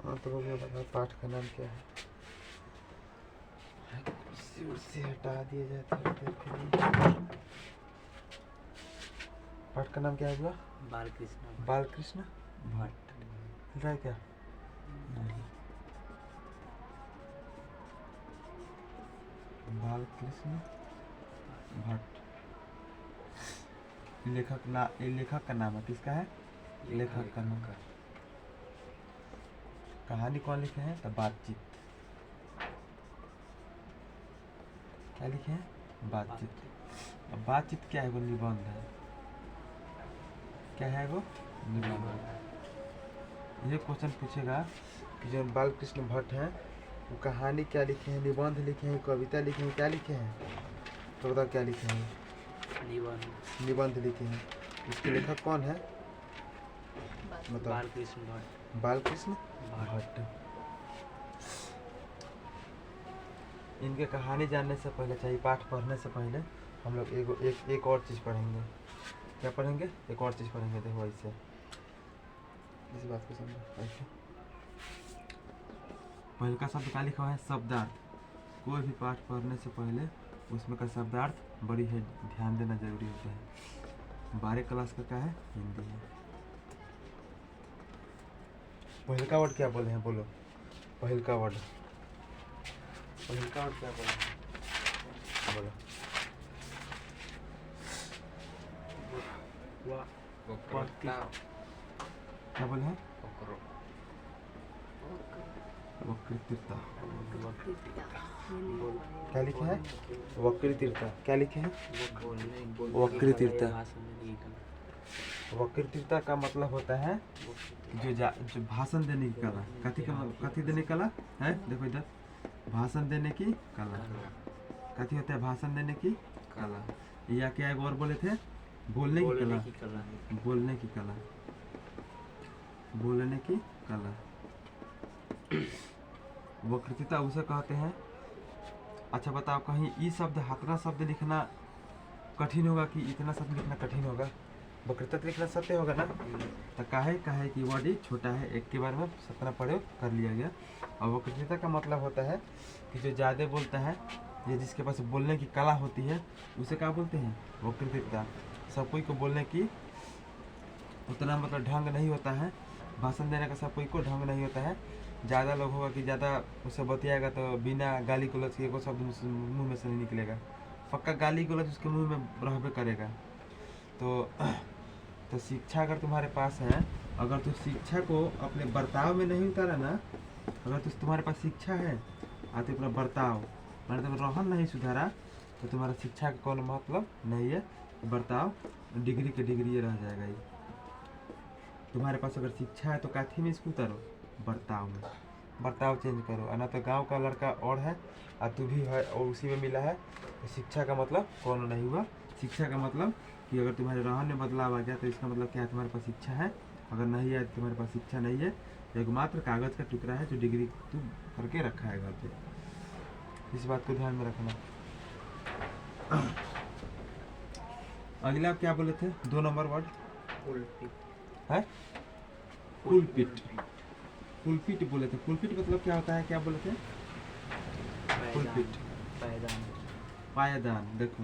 हाँ तो वो बता पाठ का नाम क्या है। कुर्सी उर्सी हटा दिए जाए थोड़ी देर के लिए। पाठ का नाम क्या हुआ? बालकृष्ण भट्ट। मिल रहा है क्या? नहीं। बालकृष्ण भट्ट लेखक का नाम है। किसका है? लेखक का नाम। कहानी कौन लिखे हैं? तो बातचीत। क्या लिखे हैं? बातचीत। अब बातचीत क्या है? वो निबंध है। क्या है वो? निबंध। ये क्वेश्चन पूछेगा कि जो बालकृष्ण भट्ट हैं वो कहानी क्या लिखे हैं, निबंध लिखे हैं, कविता लिखे हैं, क्या लिखे हैं? तो बताओ क्या लिखे हैं? निबंध लिखे हैं। इसके लेखक कौन है? मतलब बालकृष्ण भट्ट। इनके कहानी जानने से पहले चाहिए, पाठ पढ़ने से पहले हम लोग एक और चीज़ पढ़ेंगे। क्या पढ़ेंगे? एक और चीज़ पढ़ेंगे। देखो ऐसे, इस बात को समझो। ऐसे पहले का शब्द क्या लिखा हुआ है? शब्दार्थ। कोई भी पाठ पढ़ने से पहले उसमें का शब्दार्थ बड़ी है ध्यान देना जरूरी होता है। 12 क्लास का क्या है? हिंदी है। पहले का वर्ड क्या बोले हैं? बोलो पहले का वर्ड। पहले का वर्ड क्या बोले हैं? बोलो। क्या बोले हैं? वक्रतीर्था। क्या लिखे हैं? वक्रतीर्था। क्या लिखे हैं? वक्रतीर्था। वक्रतीर्था का मतलब होता है जो भाषण देने की कला। कथी देने की कला है? देखो इधर, भाषण देने की कला। कथी होता है? भाषण देने की कला। या क्या एक और बोले थे? बोलने की कला। बोलने की कला। बोलने की कला। वक्रतीर्था उसे कहते हैं। अच्छा बताओ, कहीं ई शब्द हतना शब्द लिखना कठिन होगा कि इतना शब्द लिखना कठिन होगा? वक्रतीर्था लिखना सत्य होगा ना? तो काहे कि वर्ड ही छोटा है, एक के बार में सतना प्रयोग कर लिया गया। और वक्रतीर्था का मतलब होता है कि जो ज़्यादा बोलता है, ये जिसके पास बोलने की कला होती है उसे क्या बोलते हैं? वक्रतीर्था। सब कोई को बोलने की उतना मतलब ढंग नहीं होता है, भाषण देने का सब कोई को ढंग नहीं होता है। ज़्यादा लोग होगा कि ज़्यादा उससे बतियाएगा तो बिना गाली गलौज के कोई शब्द मुँह में से नहीं निकलेगा। पक्का गाली गलौज उसके मुँह में रहबे करेगा। तो शिक्षा अगर तुम्हारे पास है, अगर तुम शिक्षा को अपने बर्ताव में नहीं उतारा ना, अगर तुम्हारे पास शिक्षा है और तो अपना बर्ताव मैंने तुम रहन नहीं सुधारा, तो तुम्हारा शिक्षा का कौन मतलब नहीं है। बर्ताव डिग्री के डिग्री रह जाएगा ये। तुम्हारे पास अगर शिक्षा है तो काथी में इसको उतारो? बर्ताव में। बर्ताव चेंज करो। और ना तो गाँव का लड़का और है और तू भी है और उसी में मिला है, तो शिक्षा का मतलब कौन नहीं हुआ। शिक्षा का मतलब कि अगर तुम्हारे रहन में बदलाव आ गया तो इसका मतलब क्या है? तुम्हारे पास शिक्षा है। अगर नहीं है तो तुम्हारे पास शिक्षा नहीं है, एक मात्र कागज़ का टुकड़ा है जो डिग्री तू करके रखा है घर पे। इस बात को ध्यान में रखना। अगला आप क्या बोले थे? 2 नंबर वर्ड है पुलपिट। पुलपिट बोले थे। पुलपिट मतलब क्या होता है? क्या बोले थे? पुलपिट। पायदान। देखो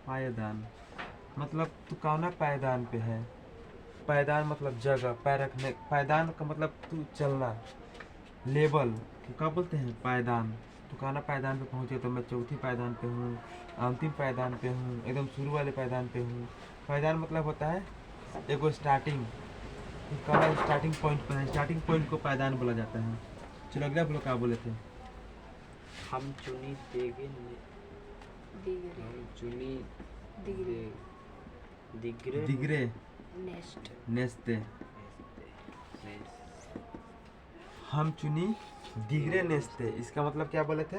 पायदान मतलब तू कौना पायदान पे है? पायदान मतलब जगह, पैर रखने। पायदान का मतलब तू चलना, लेवल तो क्या बोलते हैं? पायदान। तो कौना पायदान पे पहुँचे? तो मैं चौथी पायदान पे हूँ, अंतिम पायदान पे हूँ, एकदम शुरू वाले पायदान पे हूँ। पायदान मतलब होता है एगो स्टार्टिंग, कौन स्टार्टिंग पॉइंट पर है, स्टार्टिंग पॉइंट को पायदान बोला जाता है। चलो अगला बोलो क्या बोले थे? हम चुनी दिगरे नेस्ते। हम चुनी दिगरे नेस्ते, इसका मतलब क्या बोले थे?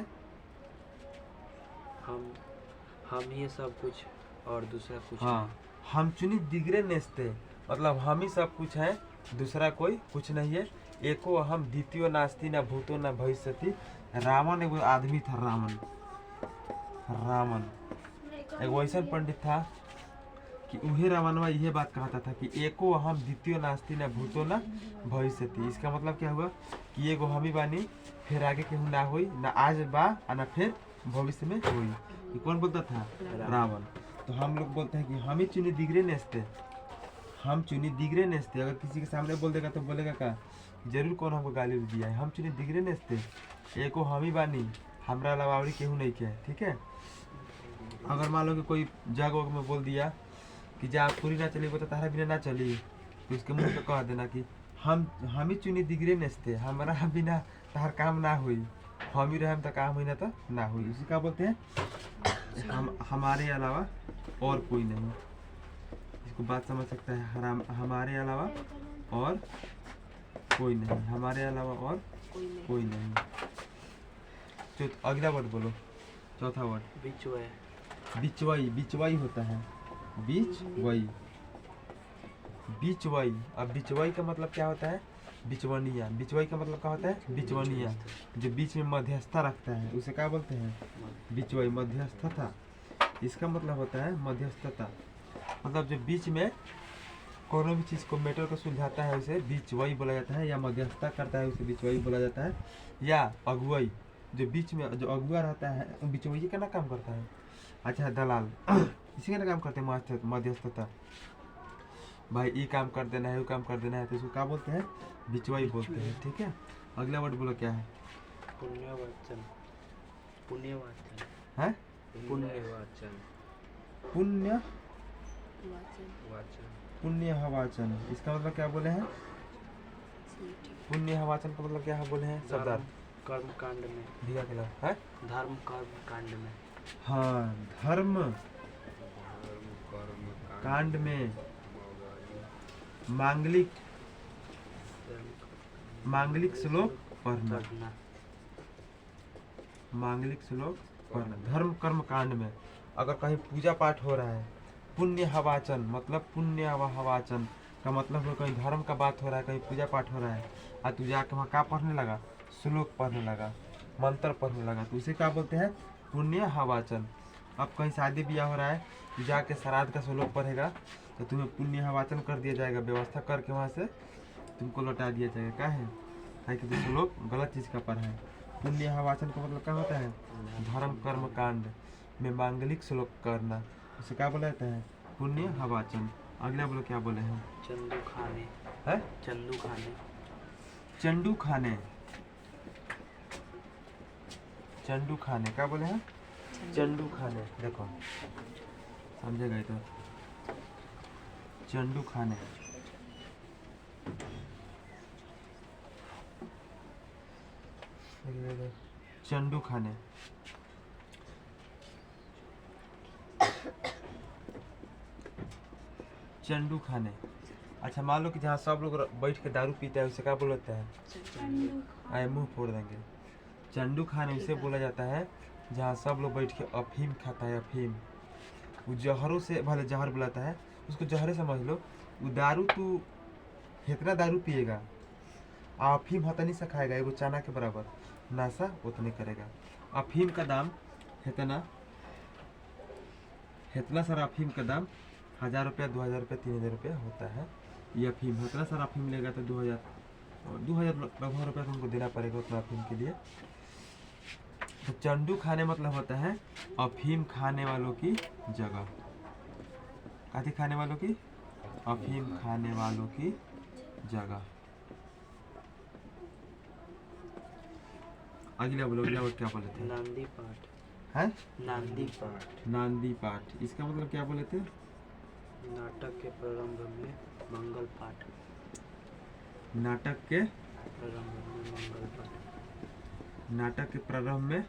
हम ही सब कुछ और दूसरा कुछ हाँ, हम चुनी दिगरे नेस्ते मतलब हम ही सब कुछ है, दूसरा कोई कुछ नहीं है। एको अहम द्वितीय नास्ति न भूतो न भविष्यति। रावण एगो आदमी था। रावण एक वैसा पंडित था कि उहे रावणवा यह बात कहता था कि एको हम द्वितीय नास्ती न भूतो न भविष्यति। इसका मतलब क्या हुआ कि एगो हम ही बानी, फिर आगे केहू ना होई, ना आज बा और ना फिर भविष्य में होई। ये कौन बोलता था? रावण। तो हम लोग बोलते हैं कि हम ही चुनी दिगरे नेस्ते, हम चुनी दिगरे नेस्ते। अगर किसी के सामने बोल देगा तो बोलेगा का जरूर कौन हमको गाली दिया है, हम चुनी दिगरे नेस्ते, एको हम ही बानी, हमरा अलावा और केहू नहीं के। ठीक है। अगर मान लो कि कोई जगह में बोल दिया कि जा पूरी ना चली, तो तारा बिना ना चली, तो उसके मुंह पे कह देना कि हम ही चुनी दिगरे नेस्ते, हमारा बिना तार काम ना हुई, हम ही रहें तो काम हुई ना तो ना हुई। उसी का बोलते हैं हमारे अलावा और कोई नहीं। इसको बात समझ सकता है, हमारे अलावा और कोई नहीं, हमारे अलावा और कोई नहीं। अगला वर्ड बोलो, चौथा वर्ड। बिचुए। बिचवाई, बिचवाई होता है बिचवाई, बिचवाई। अब बिचवाई का मतलब क्या होता है? बिचवनिया। बिचवाई का मतलब क्या होता है? बिचवनिया, जो बीच में मध्यस्थता रखता है उसे क्या बोलते हैं? बिचवाई, मध्यस्थता। इसका मतलब होता है मध्यस्थता, मतलब जो बीच में कोनो भी चीज़ को मैटर को सुलझाता है उसे बिचवाई बोला जाता है, या मध्यस्थता करता है उसे बिचवाई बोला जाता है। या अगुवाई, जो बीच में जो अगुआ रहता है बिचवाई का ना काम करता है। अच्छा, दलाल इसी का ना काम करते हैं मध्यस्थता। भाई ये काम कर देना है, वो काम कर देना है, तो इसको क्या बोलते हैं? बिचवाई बोलते हैं। ठीक है। अगला वर्ड बोलो, क्या है? पुण्यवाचन। पुण्यवाचन है पुण्यवाचन पुण्य वाचन। पुण्य हवाचन। इसका मतलब क्या बोले हैं? पुण्य हवाचन का मतलब क्या है बोले हैं? सरदार कर्म कांड में धिया के नाम है। धर्म कर्म कांड में। हाँ, धर्म कांड में मांगलिक श्लोक पढ़ना, मांगलिक श्लोक पढ़ना। धर्म कर्म कांड में अगर कहीं पूजा पाठ हो रहा है, पुण्य हवाचन मतलब पुण्य हवाचन का मतलब है कहीं धर्म का बात हो रहा है, कहीं पूजा पाठ हो रहा है, और तू जाके वहाँ क्या पढ़ने लगा? श्लोक पढ़ने लगा, मंत्र पढ़ने लगा, तो उसे क्या बोलते हैं? पुण्य हवाचन। अब कहीं शादी ब्याह हो रहा है, तू जाके श्राद्ध का श्लोक पढ़ेगा तो तुम्हें पुण्य हवाचन कर दिया जाएगा, व्यवस्था करके वहाँ से तुमको लौटा दिया जाएगा। क्या है कि तुम श्लोक गलत चीज़ का पढ़ा है। पुण्य हवाचन का मतलब क्या होता है? धर्म कर्म कांड में मांगलिक श्लोक करना, उसे क्या बोला जाता है? पुण्य हवाचन। अगला बोलो, क्या बोले हैं? चंदू खाने है, चंदू खाने। चंडू खाने, चंडू खाने क्या बोले हैं? चंडू खाने। देखो समझेगा तो, चंडू खाने चंडू खाने चंडू खाने। अच्छा, मान लो कि जहाँ सब लोग बैठ के दारू पीते हैं उसे क्या बोलते हैं? आए मुंह फोड़ देंगे। चंडू खाने उसे बोला जाता है जहाँ सब लोग बैठ के अफीम खाता है। अफीम वो जहरों से, भले जहर बुलाता है उसको जहरे समझ लो। वो दारू तू इतना दारू पिएगा, अफीम हतनी से खाएगा, एगो चना के बराबर नाशा उतने करेगा। अफीम का दाम इतना सारा अफीम का दाम 1000 रुपया, 2000 रुपया, 3000 रुपया होता है। ये अफीम इतना सारा अफीम लेगा तो 2000 लगभग रुपया तुमको देना पड़ेगा उतना अफीम के लिए। तो चंडू खाने मतलब होता है अफीम खाने वालों की जगह। काती खाने वालों की? अफीम खाने वालों की जगह। अगला बोलो, अगला वर्ड क्या बोले थे? नांदी पाठ है, नांदी पाठ। नांदी पाठ। इसका मतलब क्या बोले थे? नाटक के प्रारंभ में मंगल पाठ। नाटक के प्रारंभ में मंगल पाठ। नाटक के प्रारंभ में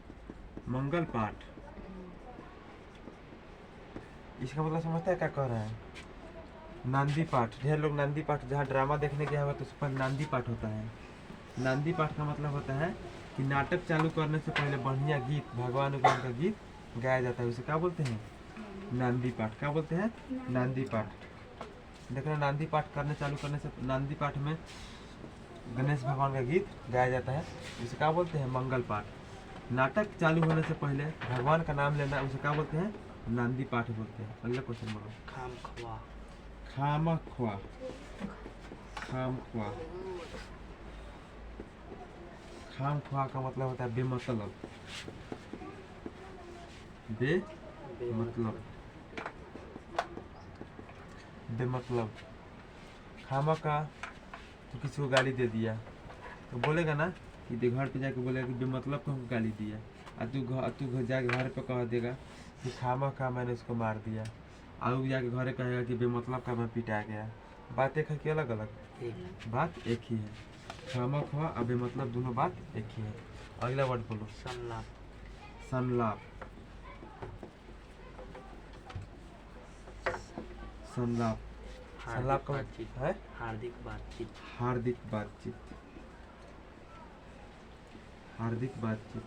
मंगल पाठ। इसका मतलब समझता है क्या कह रहा है? नांदी पाठ। ढेर लोग नांदी पाठ, जहाँ ड्रामा देखने गया हुआ तो उस पर नांदी पाठ होता है। नांदी पाठ का मतलब होता है कि नाटक चालू करने से पहले बढ़िया गीत, भगवान भगवान का गीत गाया जाता है, उसे क्या बोलते हैं? नांदी पाठ। क्या बोलते हैं? नांदी पाठ। देखना, नांदी पाठ चालू करने से, नांदी पाठ में गणेश भगवान का गीत गाया जाता है, उसे क्या बोलते हैं? मंगल पाठ। नाटक चालू होने से पहले भगवान का नाम लेना, उसे क्या बोलते हैं? नांदी पाठ बोलते हैं। अगला क्वेश्चन बोलो। खाम ख्वा। खाम ख्वा। खाम ख्वा। खाम ख्वा का मतलब होता है बेमतलब। बेमतलब। बेमतलब। खामा का तो किसी को गाली दे दिया तो बोलेगा ना कि घर पे जाके बोलेगा कि बेमतलब को हमको गाली दिया। और तू जाके घर पे कह देगा कि खामा खा मैंने उसको मार दिया। और वो जाके घरे कहेगा कि बेमतलब का मैं पिटा गया। बात एक है कि अलग अलग? बात एक ही है। खामा खा और बेमतलब दोनों बात एक ही है। अगला वर्ड बोलो। संलाप। संलाप। संलाप। संलाप का बातचीत है हार्दिक बातचीत। हार्दिक बातचीत। हार्दिक बातचीत।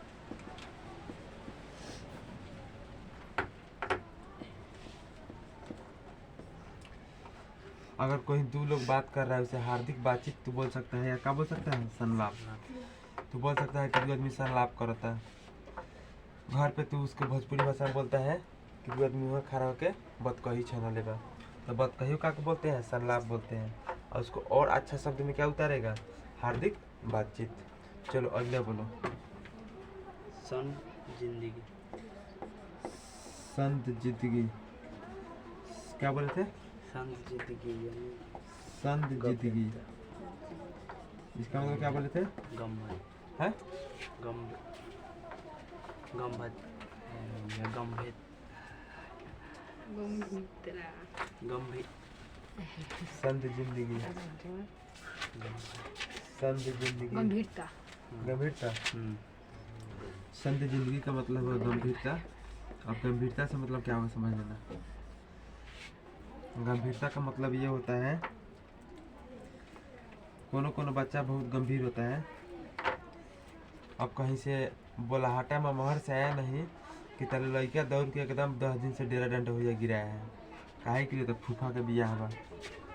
अगर कोई दो लोग बात कर रहा है उसे हार्दिक बातचीत तो बोल सकता है, या क्या बोल सकता है? संलाप। तो बोल सकता है कि दो आदमी संलाप करता है। घर पे तू उसको भोजपुरी भाषा में बोलता है कि दो आदमी वहाँ खड़ा होके बतकही छना लेगा तो बतकही का बोलते हैं, संलाप बोलते हैं। और उसको और अच्छा शब्द में क्या उतारेगा? हार्दिक बातचीत। चलो अगला बोलो। सन जिंदगी। संत जिंदगी। क्या बोले थे? संत जिंदगी यानी संत जिंदगी। इसका मतलब क्या बोले थे? गम्भीर। है गंभीर या गंभीर। गंभीर। संत जिंदगी। संत जिंदगी। गंभीरता। गंभीरता। संत जिंदगी का मतलब है गंभीरता। अब गंभीरता से मतलब क्या होगा समझ लेना। गंभीरता का मतलब ये होता है कोनो बच्चा बहुत गंभीर होता है। अब कहीं से बोलाहटा में महर से आया नहीं कि तेरे लड़का दौड़ के एकदम 10 दिन से डेरा डंडा हो गिराया है। काहे के लिए? तो फूफा के बियाह बा,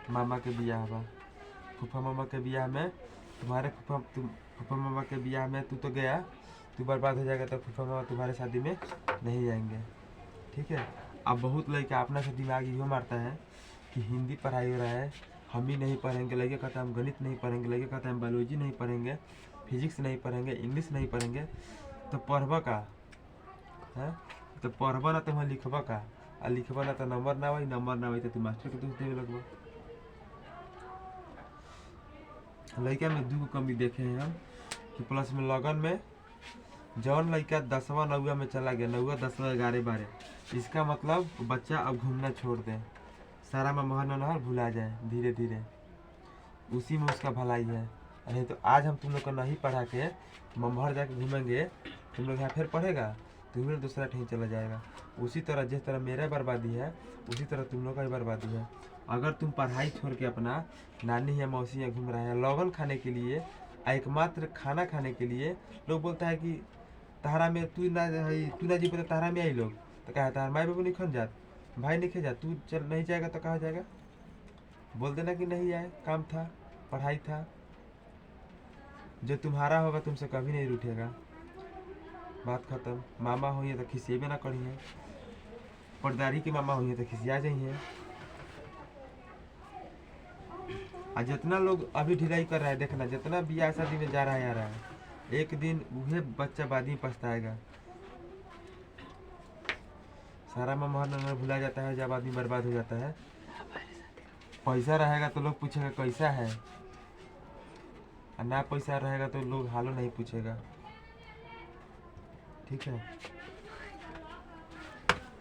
मामा के बियाह बा। फूफा मामा के बियाह में तुम्हारे फूफा मामा के बियाह में तू तो गया, तू बर्बाद हो जाएगा तो फूफा मामा तुम्हारे शादी में नहीं आएंगे। ठीक है। अब बहुत लड़का अपना से दिमाग यो मारता है कि हिंदी पढ़ाई हो रहा है, हम ही नहीं पढ़ेंगे। लड़के कहता है हम गणित नहीं पढ़ेंगे, लड़के कहता है हम बायोलॉजी नहीं पढ़ेंगे, फिजिक्स नहीं पढ़ेंगे, इंग्लिश नहीं पढ़ेंगे। तो पढ़बा का है? तो पढ़बा ना तो वहाँ लिखबा का, और लिखबा ना तो नंबर ना आई, नंबर ना आई तो तू मास्टर के दोष देवे लगबा। लड़का में दो कमी देखे हैं हम कि प्लस में लगन में जौन लड़का 10वां 9वां में चला गया, 9वां 10वां 11 12, इसका मतलब बच्चा अब घूमना छोड़ दे, सारा में महर नहर भुला जाए धीरे धीरे, उसी में उसका भलाई है। अरे तो आज हम तुम लोग को नहीं पढ़ा के मम्हर जाके घूमेंगे, तुम लोग यहाँ फिर पढ़ेगा, तुम लोग दूसरा कहीं चला जाएगा। उसी तरह जिस तरह मेरा बर्बादी है उसी तरह तुम लोग का भी बर्बादी है। अगर तुम पढ़ाई छोड़ के अपना नानी या मौसी या घूम रहे हैं लौगन खाने के लिए, एकमात्र खाना खाने के लिए, लोग बोलता है कि तहरा में तू ना जी तो तहरा में आई लोग तो कहा तार माई बाबू नहीं खन जात, भाई नहीं खे जा, तू चल नहीं जाएगा तो कहाँ जाएगा? बोल देना कि नहीं आए, काम था, पढ़ाई था। जो तुम्हारा होगा तुमसे कभी नहीं रूठेगा। बात खत्म। मामा हुई है तो खिसिएबे ना करिए, पर्दारी के मामा हुई है तो खिसिया जाइए। और जितना लोग अभी ढिलाई कर रहा है देखना, जितना बियाह शादी में जा रहा है आ रहा है, एक दिन वह बच्चा बाद में पछताएगा। सारा ममहर नमहर भुला जाता है जब आदमी बर्बाद हो जाता है। पैसा रहेगा तो लोग पूछेगा कैसा है, और ना पैसा रहेगा तो लोग हालो नहीं पूछेगा। ठीक है।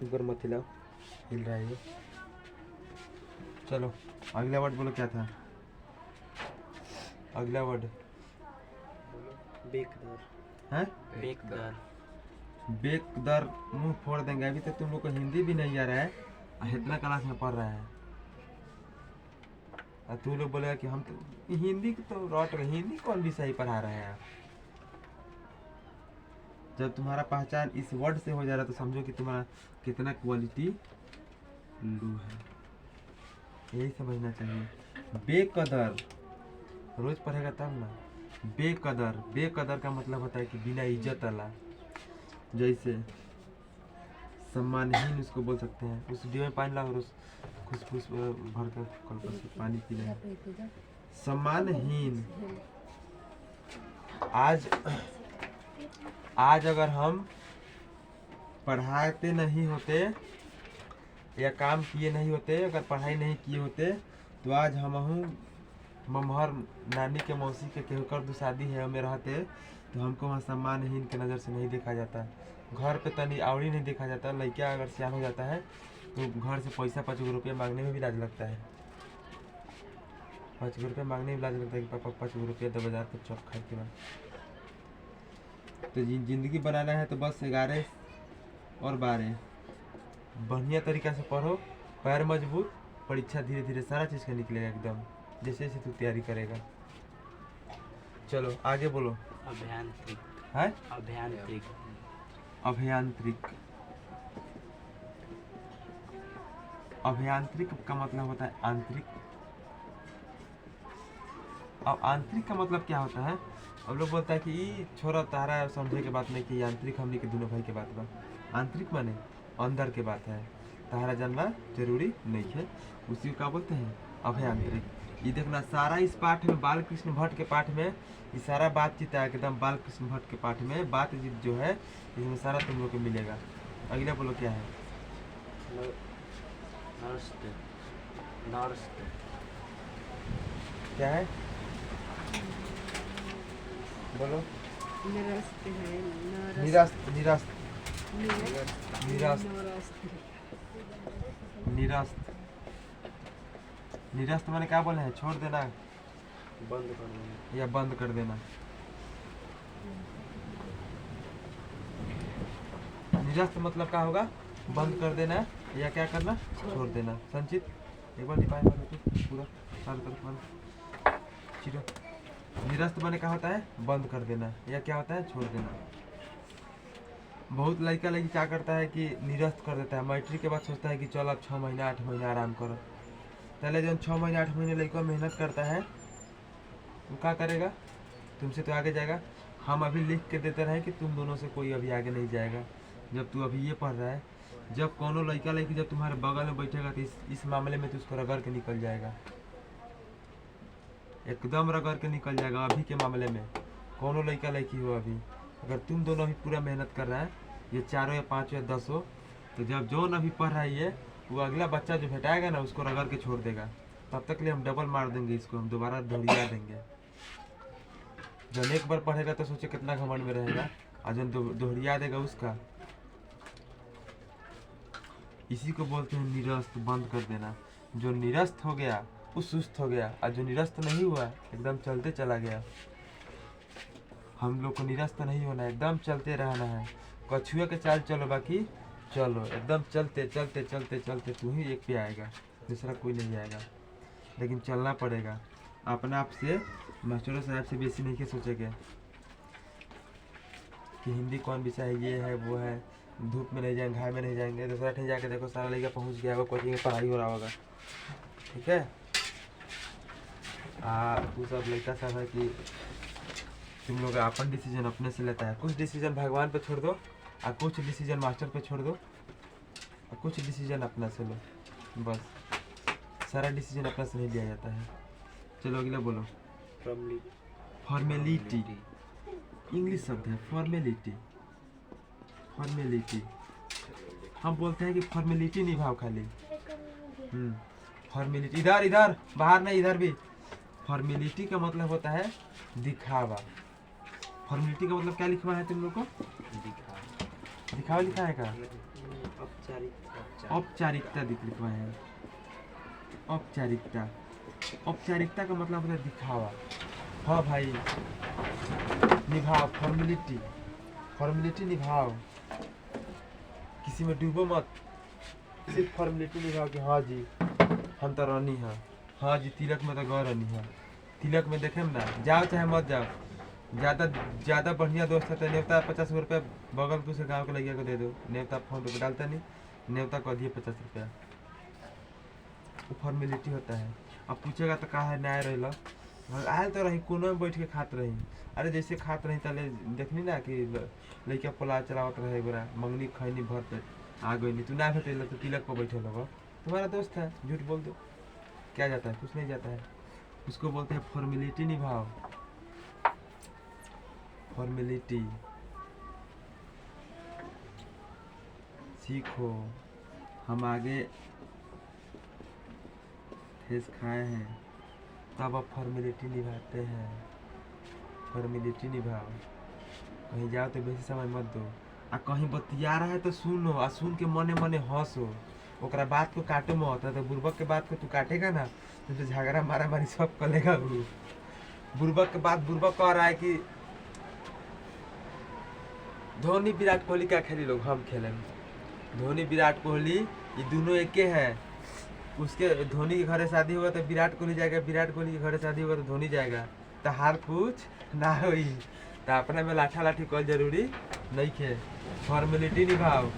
ऊपर मत हिलाओ, हिल रहा है ये। चलो अगला वर्ड बोलो, क्या था अगला वर्ड? बेकदर। है बेकदर। बेकदर मुंह फोड़ देंगे। अभी तक तुम लोग को हिंदी भी नहीं आ रहा है और इतना क्लास में पढ़ रहा है, और तू लोग बोलेगा कि हम तो हिंदी तो रट रहे। हिंदी कौन भी सही पढ़ा रहे हैं आप? जब तुम्हारा पहचान इस वर्ड से हो जा रहा है तो समझो कि तुम्हारा कितना क्वालिटी लो है। यही समझना चाहिए। बेकदर रोज पढ़ेगा तब ना। बेकदर, बेकदर का मतलब होता है कि बिना इज्जत वाला। जैसे सम्मानहीन उसको बोल सकते हैं। उस डिब्बे में पानी लाओ और उस खुशबूस भर कर कल पर से पानी पी लें। सम्मानहीन। आज अगर हम पढ़ाते नहीं होते या काम किए नहीं होते, अगर पढ़ाई नहीं किए होते, तो आज हम ममहर नानी के मौसी के केहू कर दू शादी है में रहते, तो हमको वहाँ सम्मानहीन के नज़र से नहीं देखा जाता। घर पे तनी आवड़ी नहीं देखा जाता। लड़का अगर सियान हो जाता है तो घर से पैसा 5 रुपये मांगने में भी लाज लगता है। 5 रुपये मांगने में लाज लगता है कि पापा 5 रुपये दो, बाजार पर चौक खाए के बाद। तो जिंदगी बनाना है तो बस 11 और 12 बढ़िया तरीका से पढ़ो, पैर मजबूत, परीक्षा धीरे धीरे सारा चीज़ का निकलेगा एकदम, जैसे जैसे तू तैयारी करेगा। चलो आगे बोलो। अभियांत्रिक। है अभियांत्रिक। अभियांत्रिक। अभियांत्रिक का मतलब होता है आंतरिक। अब आंतरिक का मतलब क्या होता है? अब लोग बोलता है कि ई छोरा तारा समझे के बात नहीं कि आंतरिक हमने के दोनों भाई के बात बा। आंतरिक माने अंदर के बात है, तारा जानना जरूरी नहीं है। उसी को क्या बोलते हैं? अभियांत्रिक। ये देखना सारा इस पाठ में, बाल कृष्ण भट्ट के पाठ में ये सारा बातचीत है एकदम। बाल कृष्ण भट्ट के पाठ में बातचीत जो है इसमें सारा तुम लोग को मिलेगा। अगला बोलो क्या है? नर्स्ट। नर्स्ट। क्या है बोलो? निरस्त है। निरस्त। निरस्त। निरस्त। निरस्त। निरस्त मैंने क्या बोले हैं? छोड़ देना, बंद कर देना या बंद कर देना। निरस्त मतलब क्या होगा? बंद कर देना या क्या करना? छोड़ देना। संचित एक बार निपाए पूरा चारों तरफ बंद चिरो। निरस्त माने क्या होता है? बंद कर देना या क्या होता है? छोड़ देना। बहुत लड़का लड़की क्या करता है कि निरस्त कर देता है। मैट्रिक के बाद सोचता है कि चल अब 6 महीना 8 महीना आराम करो। पहले जब 6 महीने 8 महीने लड़का मेहनत करता है तो क्या करेगा? तुमसे तो आगे जाएगा। हम अभी लिख के देते रहे कि तुम दोनों से कोई अभी आगे नहीं जाएगा। जब तू अभी ये पढ़ रहा है, जब कोनो लड़का लड़की जब तुम्हारे बगल में बैठेगा तो इस मामले में तो उसको रगड़ के निकल जाएगा, एकदम रगड़ के निकल जाएगा। अभी के मामले में कोनो लड़का लड़की हो, अभी अगर तुम दोनों ही पूरा मेहनत कर रहा है, ये 4 या 5 या 10 हो, तो जब जो अभी पढ़ रहा है ये, वो अगला बच्चा जो भेटाएगा ना उसको रगड़ के छोड़ देगा। तब तक लिए हम डबल मार देंगे इसको, हम दोबारा दौड़िया देंगे। जब एक बार पढ़ेगा तो सोचे कितना घमंड में रहेगा, और जब दोहरिया देगा उसका। इसी को बोलते हैं निरस्त, बंद कर देना। जो निरस्त हो गया वो सुस्त हो गया, और जो निरस्त नहीं हुआ एकदम चलते चला गया। हम लोग को निरस्त नहीं होना है, एकदम चलते रहना है। कछुआ के चाल चलो, बाकी चलो एकदम चलते चलते चलते चलते तू ही एक पे आएगा, दूसरा कोई नहीं आएगा। लेकिन चलना पड़ेगा। अपने आप से मास्टरों साहब से बेसी नहीं के सोचेंगे कि हिंदी कौन विषय है, ये है वो है। धूप में नहीं जाएंगे, घाय में नहीं जाएंगे। दूसरा ठेठ जाके देखो सारा लड़का पहुंच गया होगा, कोचिंग में पढ़ाई हो रहा होगा। ठीक है। तू सब लड़का सब है कि तुम लोग अपन डिसीजन अपने से लेता है। कुछ डिसीजन भगवान पे छोड़ दो, और कुछ डिसीजन मास्टर पे छोड़ दो, और कुछ डिसीजन अपना से लो। बस सारा डिसीजन अपना से नहीं लिया जाता है। चलो अगला बोलो। फॉर्मेलिटी। इंग्लिश शब्द है फॉर्मेलिटी। फॉर्मेलिटी हम बोलते हैं कि फॉर्मेलिटी निभाओ खाली। फॉर्मेलिटी इधर इधर बाहर नहीं, इधर भी। फॉर्मेलिटी का मतलब होता है दिखावा। फॉर्मेलिटी का मतलब क्या लिखवा है तुम लोग को? दिखावा लिखा है का? औपचारिकता लिखवा है। औपचारिकता। औपचारिकता का मतलब होता है दिखावा। हाँ भाई, निभाओ फॉर्मेलिटी। फॉर्मेलिटी निभाओ, किसी में डूबो मत, सिर्फ फॉर्मेलिटी निभाओ कि हाँ जी हम तो रानी है, हाँ जी तिलक में तो गौ रानी है। तिलक में देखे ना, जाओ चाहे मत जाओ, ज़्यादा बढ़िया दोस्त है तो नेवता 50 रुपये बगल के उसे गाँव के लड़किया को दे दो। नेवता फोन पे डालता नहीं, नेवता को दिए 50 रुपया। वो फॉर्मेलिटी होता है। अब पूछेगा तो कहा है न्याय रही आयल तो रही कोनो में बैठ के खात रही। अरे जैसे खात रही तले देखनी ना कि लड़का पोला चलावत रहे गोरा, मंगनी खैनी भर पेट, आ गई नहीं, तू ना भेटे तो तिलक पर बैठे लोग तुम्हारा दोस्त है, झूठ बोल दो, क्या जाता है, कुछ नहीं जाता है। उसको बोलते हैं फॉर्मेलिटी निभाओ, फॉर्मेलिटी सीखो। हम आगे ठेस खाए हैं तब आप फॉर्मेलिटी निभाते हैं, फॉर्मेलिटी निभाओ। कहीं जाओ तो बेसी समय मत दो, आ कहीं बतिया रहा है तो सुनो, आ सुन के मने मने हंसो, ओकरा बात को काटो मत। तो बुर्बक के बात को तू काटेगा ना तो झगड़ा मारा मारी सब करेगा। बुर्बक के बात बुर्बक कह रहा है कि धोनी विराट कोहली क्या खेली लोग, हम खेलेंगे। धोनी विराट कोहली ये दोनों एक हैं। उसके धोनी के घरे शादी होगा तो विराट कोहली जाएगा, विराट कोहली के घरे शादी होगा तो धोनी जाएगा। तो हार कुछ ना होई, तो अपने में लाठा लाठी कल जरूरी नहीं खे, फॉर्मेलिटी निभाओ।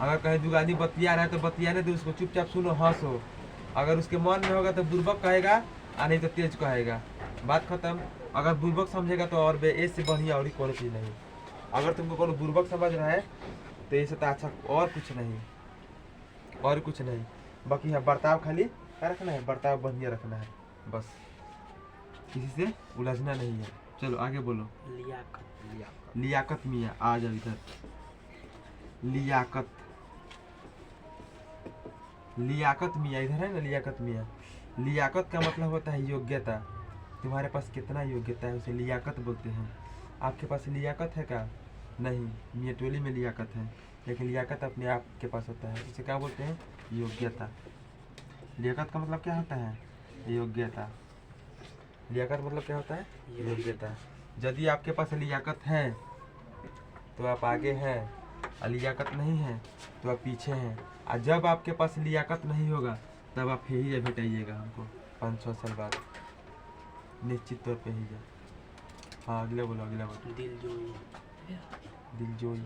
अगर कहीं दुगानी बतिया रहा है तो बतियाने दो उसको, चुपचाप सुनो हंसो। अगर उसके मन में होगा तो बुर्बक कहेगा, और नहीं तो तेज कहेगा, बात खत्म। अगर बुर्बक समझेगा तो और बे से बढ़िया और कोई चीज़ नहीं। अगर तुमको कोनो बुर्बक समझ रहा है तो इससे तो अच्छा और कुछ नहीं, और कुछ नहीं। बाकी है बर्ताव खाली क्या रखना है, बर्ताव बढ़िया रखना है बस, किसी से उलझना नहीं है। चलो आगे बोलो। लियाकत। लियाकत मियाँ आ जाओ इधर। लियाकत, लियाकत मियाँ इधर है ना, लियाकत मियाँ। लियाकत का मतलब होता है योग्यता। तुम्हारे पास कितना योग्यता है उसे लियाकत बोलते हैं। आपके पास लियाकत है क्या? नहीं, मियाँ टोली में लियाकत है, लेकिन लियाकत अपने आप के पास होता है, इसे क्या बोलते हैं? योग्यता। लियाकत का मतलब क्या होता है? योग्यता। लियाकत मतलब क्या होता है? योग्यता। यदि आपके पास लियाकत है तो आप आगे हैं, और लियाकत नहीं है तो आप पीछे हैं। और जब आपके पास लियाकत नहीं होगा तब आप ही भेटाइएगा हमको 5-6 साल बाद, निश्चित तौर पे ही जा। हाँ अगला बोलो, अगला बोलो। दिलजोई। दिलजोई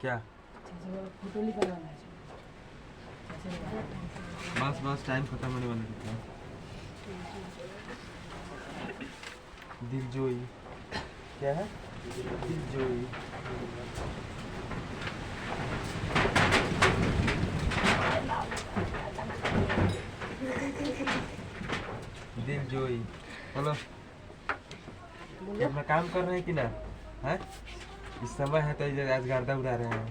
क्या? बस बस टाइम खत्म होने वाला है। दिलजोई क्या है? दिलजोई दिलजोई। चलो अपना काम कर रहे हैं कि ना है? इस समय है तो आज गर्दा उड़ा रहे हैं,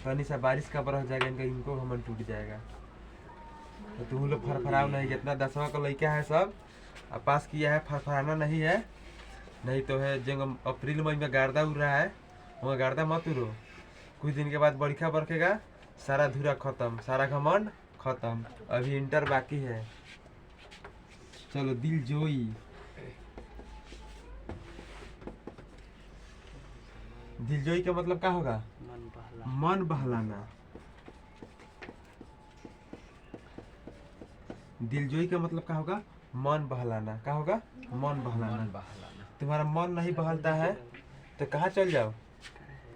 तो सा बारिश का बरस जाएगा, इनको घमन टूट जाएगा। तो तुम लोग फरफराव नहीं, जितना 10वां का लड़का है सब अब पास किया है, फरफराना नहीं है। नहीं तो है जो अप्रैल मई में गर्दा उड़ रहा है, वहाँ गर्दा मत उड़ो। कुछ दिन के बाद बरखा बरखेगा, सारा धुरा खत्म, सारा घमंड खत्म। अभी इंटर बाकी है। चलो दिलजोई। दिलजोई का मतलब क्या होगा? मन बहला। मन बहलाना। दिलजोई का मतलब क्या होगा? मन बहलाना। क्या होगा? मन बहलाना। तुम्हारा मन नहीं बहलता है तो कहाँ चल जाओ?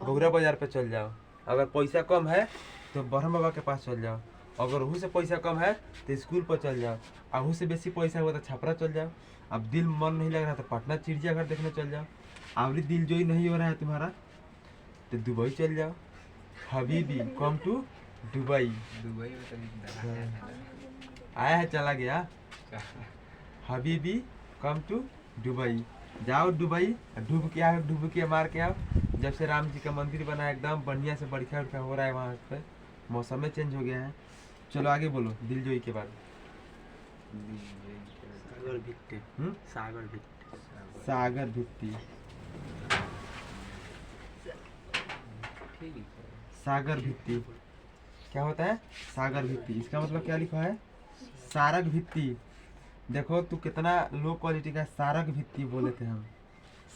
गौरा बाजार पे चल जाओ। अगर पैसा कम है तो ब्रह्म बाबा के पास चल जाओ। अगर वह से पैसा कम है तो स्कूल पर चल जाओ। और वह से बेसी पैसा हुआ तो छपरा चल जाओ। अब दिल मन नहीं लग रहा तो पटना चिड़ियाघर देखने चल जाओ। अभी दिलजोई नहीं हो रहा है तुम्हारा तो दुबई चल जाओ। हबीबी कम टू दुबई। आया है चला गया। हबीबी कम टू दुबई। जाओ दुबई, डूब के आओ, डूब के मार के आओ। जब से राम जी का मंदिर बना है एकदम बढ़िया से बरखा उरखा हो रहा है वहाँ पे, मौसम में चेंज हो गया है। चलो आगे बोलो दिलजोई के बाद। सागर भित्ति। सागर भित्ति। सागर भित्ति। सागर भित्ति क्या होता है? सागर भित्ति। इसका मतलब क्या लिखा है? सारक भित्ति। देखो तू कितना लो क्वालिटी का सारक भित्ति बोले थे हम।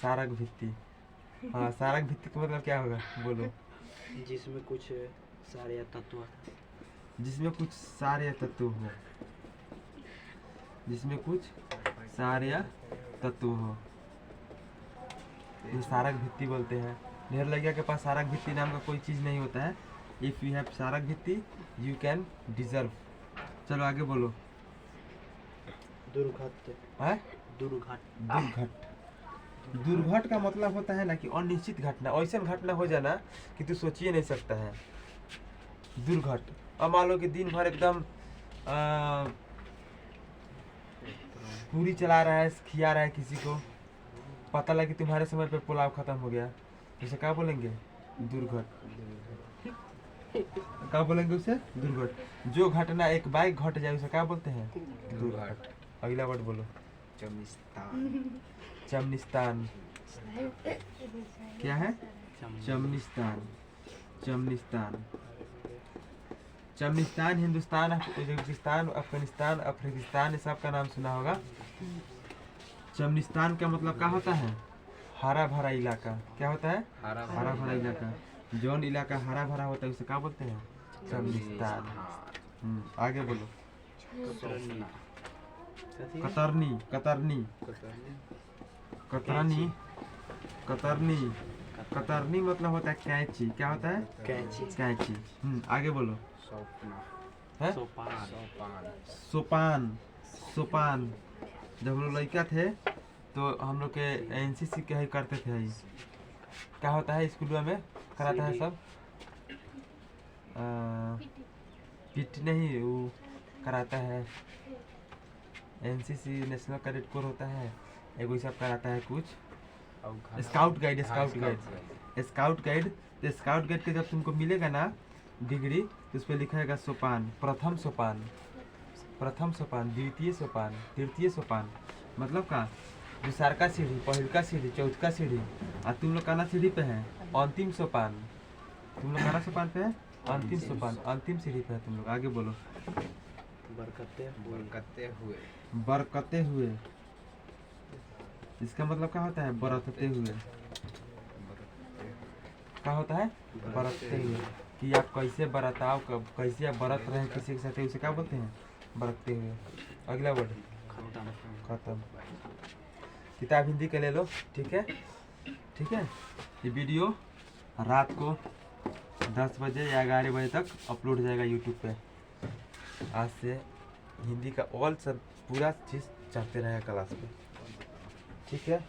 सारक भित्ति। हाँ सारक भित्ति का मतलब क्या होगा बोलो? जिसमें कुछ सारे तत्व, जिसमें कुछ सारे तत्व हो। जिसमें कुछ सारे तत्व हो, ये सारक भित्ति बोलते हैं। ढेर लड़कियों के पास सारक भित्ति नाम का कोई चीज़ नहीं होता है। इफ़ यू हैव सारक भित्ति यू कैन डिजर्व। चलो आगे बोलो। दुर्घट। है दुर्घट। दुर्घट। दुर्घट का मतलब होता है ना कि अनिश्चित घटना, ऐसा घटना हो जाना कि तू सोचिए नहीं सकता है। दुर्घट। अब मान लो कि दिन भर एकदम पूरी चला रहा है, खिया रहा है किसी को, पता लगा कि तुम्हारे समय पे पुलाव खत्म हो गया, तो उसे क्या बोलेंगे? दुर्घट। क्या बोलेंगे उसे? दुर्घट। जो घटना एक बाइक घट जाए उसे क्या बोलते हैं? दुर्घट। अगला वर्ड बोलो। चमनिस्तान। क्या है? चमनिस्तान। चमनिस्तान। चमनिस्तान हिंदुस्तान, उज्बेकिस्तान, अफगानिस्तान, अफगानिस्तान, ये सब का नाम सुना होगा। चमनिस्तान का मतलब क्या होता है? हरा भरा इलाका। क्या होता है? हरा भरा इलाका। जौन इलाका हरा भरा होता है उसे क्या बोलते हैं? चमनिस्तान। आगे बोलो। कतरनी। कतरनी। कतरनी। कतरनी। कतरनी मतलब होता है कैंची। क्या होता है? कैंची। कैंची। आगे बोलो। है? सोपान। सोपान। सोपान। जब हम लोग लड़का थे तो हम लोग के एनसीसी के ही करते थे। ही क्या होता है स्कूल में कराता है सब? पीटी नहीं, वो कराता है एनसीसी, नेशनल कैडेट कोर होता है, एक सब कराता है कुछ। Scout guide. Scout guide. Scout guide. तो स्काउट गाइड के जब तुमको मिलेगा ना डिग्री, तो उस पर लिखा सोपान। प्रथम सोपान, प्रथम सोपान, द्वितीय सोपान, तृतीय सोपान। मतलब का दूसर का सीढ़ी, पहल का सीढ़ी, चौथ का सीढ़ी, और तुम लोग काना सीढ़ी पे है? अंतिम सोपान। तुम लोग काना सोपान पे है? अंतिम सोपान, अंतिम सीढ़ी पे है तुम लोग। आगे बोलो। बरकते हुए। बरकते हुए। इसका मतलब क्या होता है? बरतते हुए। क्या होता है? बरतते हुए। कि आप कैसे बरताव, कैसे आप बरत रहे हैं किसी के साथ, उसे क्या बोलते हैं? बरतते हुए। अगला वर्ड। खत्म। किताब हिंदी का ले लो। ठीक है? ठीक है। ये वीडियो रात को 10 बजे या 11 बजे तक अपलोड हो जाएगा यूट्यूब पे। आज से हिंदी का ऑल सब पूरा चीज़ चढ़ते रहेगा क्लास पे। ठीक है?